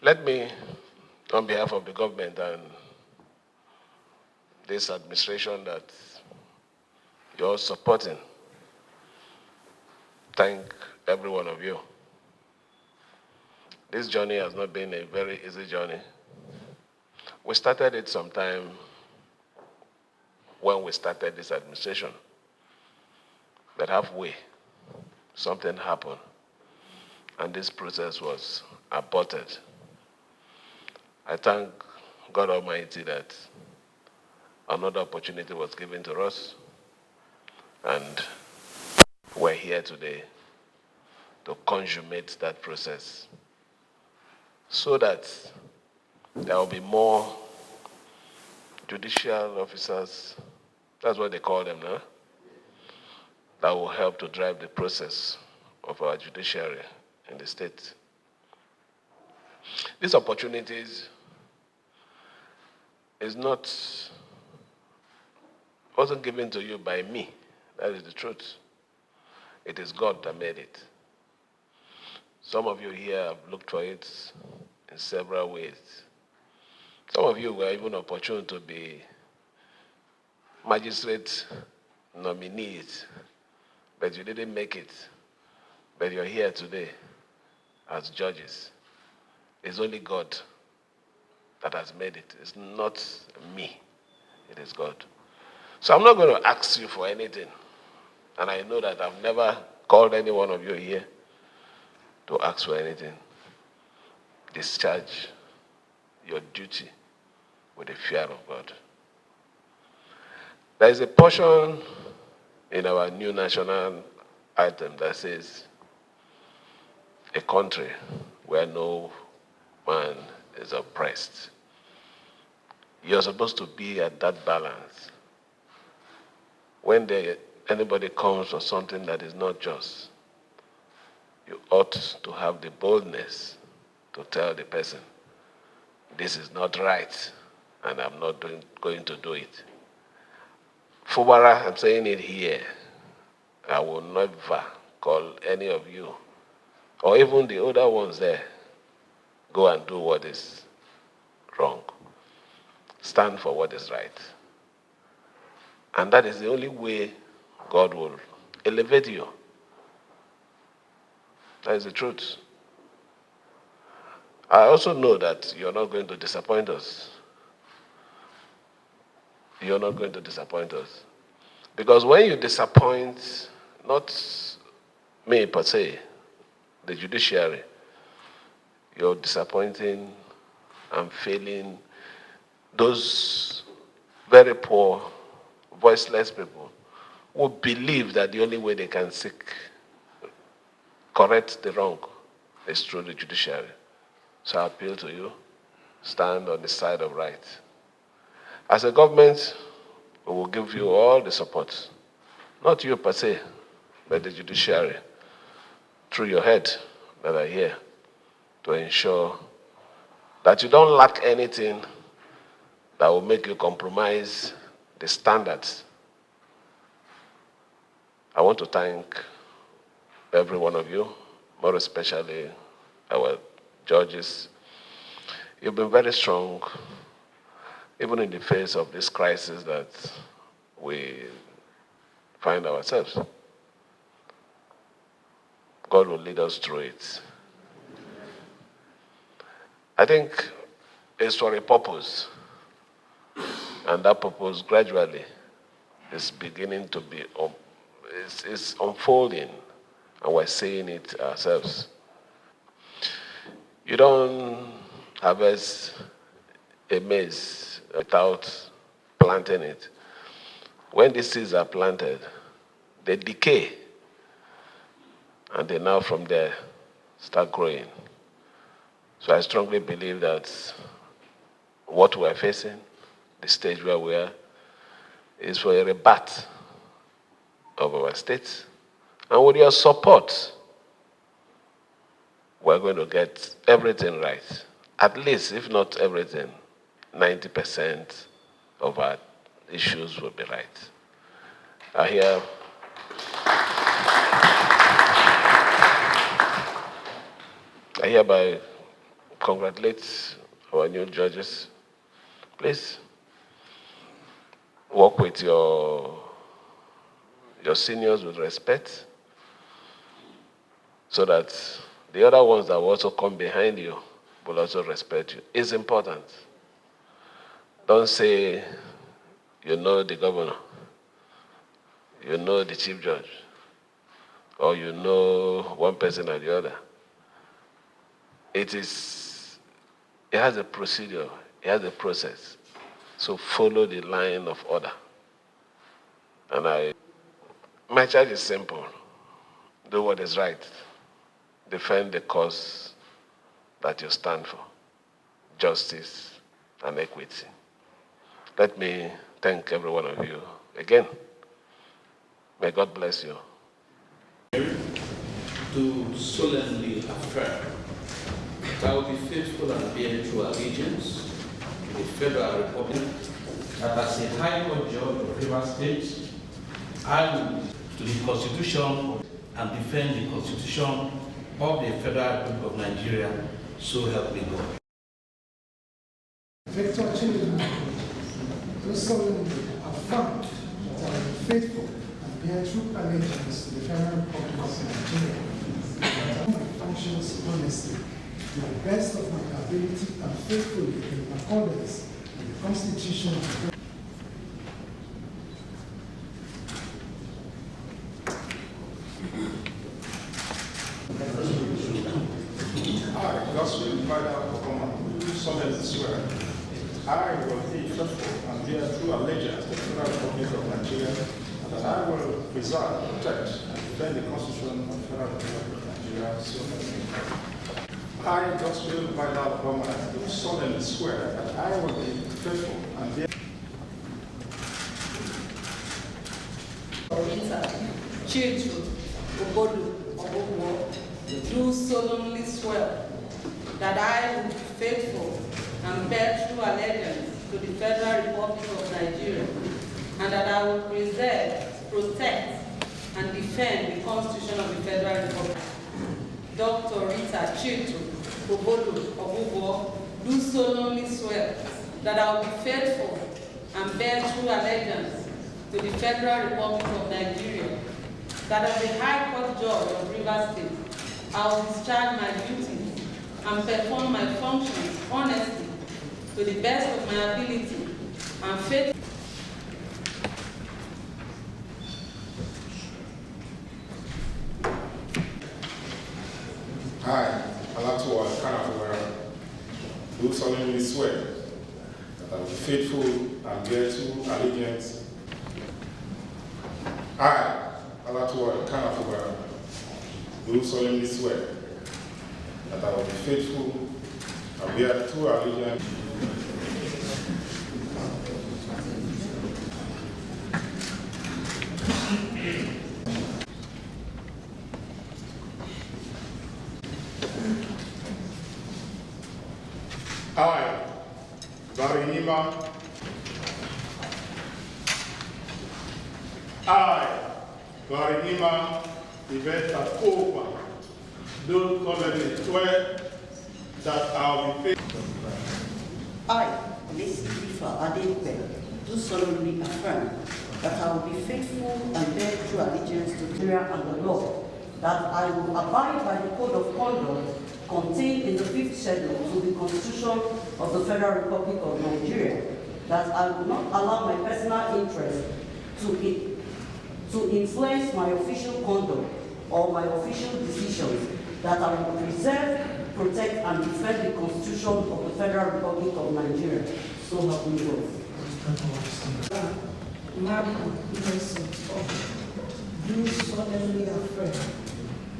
Let me, on behalf of the government and this administration that you're supporting, thank every one of you. This journey has not been a very easy journey. We started it sometime when we started this administration. But halfway, something happened, and this process was aborted. I thank God Almighty that another opportunity was given to us, and we're here today to consummate that process so that there will be more judicial officers, that's what they call them now, that will help to drive the process of our judiciary in the state. These opportunities wasn't given to you by me. That is the truth. It is God that made it. Some of you here have looked for it in several ways. Some of you were even opportune to be magistrate nominees, but you didn't make it. But you're here today as judges. It's only God that has made it. It's not me. It is God. So I'm not going to ask you for anything. And I know that I've never called any one of you here to ask for anything. Discharge your duty with the fear of God. There is a portion in our new national anthem that says, a country where no man is oppressed. You're supposed to be at that balance. When anybody comes for something that is not just, you ought to have the boldness to tell the person, this is not right, and I'm not going to do it. Fubara, I'm saying it here, I will never call any of you, or even the other ones there, go and do what is wrong. Stand for what is right. And that is the only way God will elevate you. That is the truth. I also know that you're not going to disappoint us. You're not going to disappoint us. Because when you disappoint, not me per se, the judiciary, you're disappointing and failing those very poor, voiceless people who believe that the only way they can correct the wrong is through the judiciary. So I appeal to you, stand on the side of right. As a government, we will give you all the support. Not you per se, but the judiciary, through your head that are here, to ensure that you don't lack anything that will make you compromise the standards. I want to thank every one of you, more especially our judges. You've been very strong, even in the face of this crisis that we find ourselves. God will lead us through it. I think it's for a purpose. And that purpose gradually is beginning to be, is unfolding, and we're seeing it ourselves. You don't harvest a maize without planting it. When these seeds are planted, they decay, and they now from there start growing. So I strongly believe that what we're facing, the stage where we are, is for a rebirth of our state. And with your support, we're going to get everything right. At least, if not everything, 90% of our issues will be right. I hereby congratulate our new judges. Please work with your seniors with respect so that the other ones that will also come behind you will also respect you. It's important. Don't say you know the governor, you know the chief judge, or you know one person or the other. It has a procedure, it has a process. So follow the line of order. And my charge is simple. Do what is right. Defend the cause that you stand for. Justice and equity. Let me thank every one of you again. May God bless you. Do solemnly affirm that I will be faithful and bear true allegiance to the Federal Republic, that as a High Court Judge of Rivers State, I will to the Constitution and defend the Constitution of the Federal Republic of Nigeria, so help me God. Victor Tinubu, do solemnly affirm that I will be faithful and bear true allegiance to the Federal Republic of Nigeria, that I will my functions honestly, to the best of my ability and faithfully in accordance with the Constitution of the I, Gospel Father Command, do solemnly swear I will be faithful and bear true allegiance to the Federal Republic of Nigeria, and that I will preserve, protect, and defend the Constitution of the Federal Republic of Nigeria, so help me God. I, Gospel Father Command, do solemnly swear that I will be faithful and bear do solemnly swear that I will be faithful and bear true allegiance to the Federal Republic of Nigeria, and that I will preserve, protect, and defend the Constitution of the Federal Republic. Dr. Rita Chitu Obodo Obubo, do solemnly swear that I will be faithful and bear true allegiance to the Federal Republic of Nigeria, that as the High Court Judge of Rivers State, I will discharge my duties and perform my functions honestly to the best of my ability and faith. I, Alatuwa Kanafubara, do solemnly swear that I will be faithful and bear true allegiance. I, Alatuwa Kanafubara, do solemnly swear that I will be faithful and bear true allegiance. I, Barinima. I, Barinima, Yvette Opa, do solemnly swear that I will be faithful. I, Miss Ifa Adepe, do solemnly affirm that I will be faithful and bear true allegiance to Nigeria and the law, that I will abide by the code of conduct contained in the 5th schedule to the Constitution of the Federal Republic of Nigeria, that I will not allow my personal interest to influence my official conduct or my official decisions, that I will preserve, protect, and defend the Constitution of the Federal Republic of Nigeria. So help me God. Marco Innocent do solemnly affirm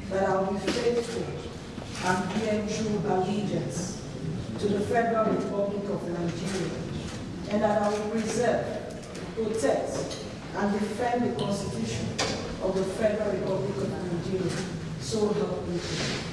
that I will be faithful and bear true allegiance to the Federal Republic of Nigeria, and that I will preserve, protect, and defend the Constitution of the Federal Republic of Nigeria. So help me God.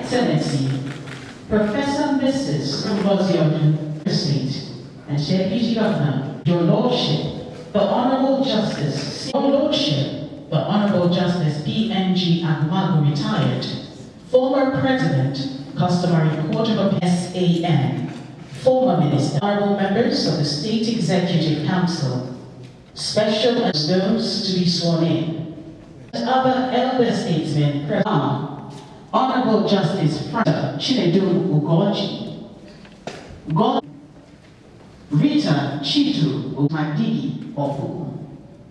Excellency, Professor Mrs. Ngozi State and Deputy Governor, Your Lordship, the Honorable Justice, Your Lordship, the Honorable Justice PNG Agmagu retired, former President, Customary Court of Appeal SAN, former Minister, honorable members of the State Executive Council, special as those to be sworn in. Other elder statesmen present. Honorable Justice Chinedu Ugoji, Rita Chitu Umadigi Obu.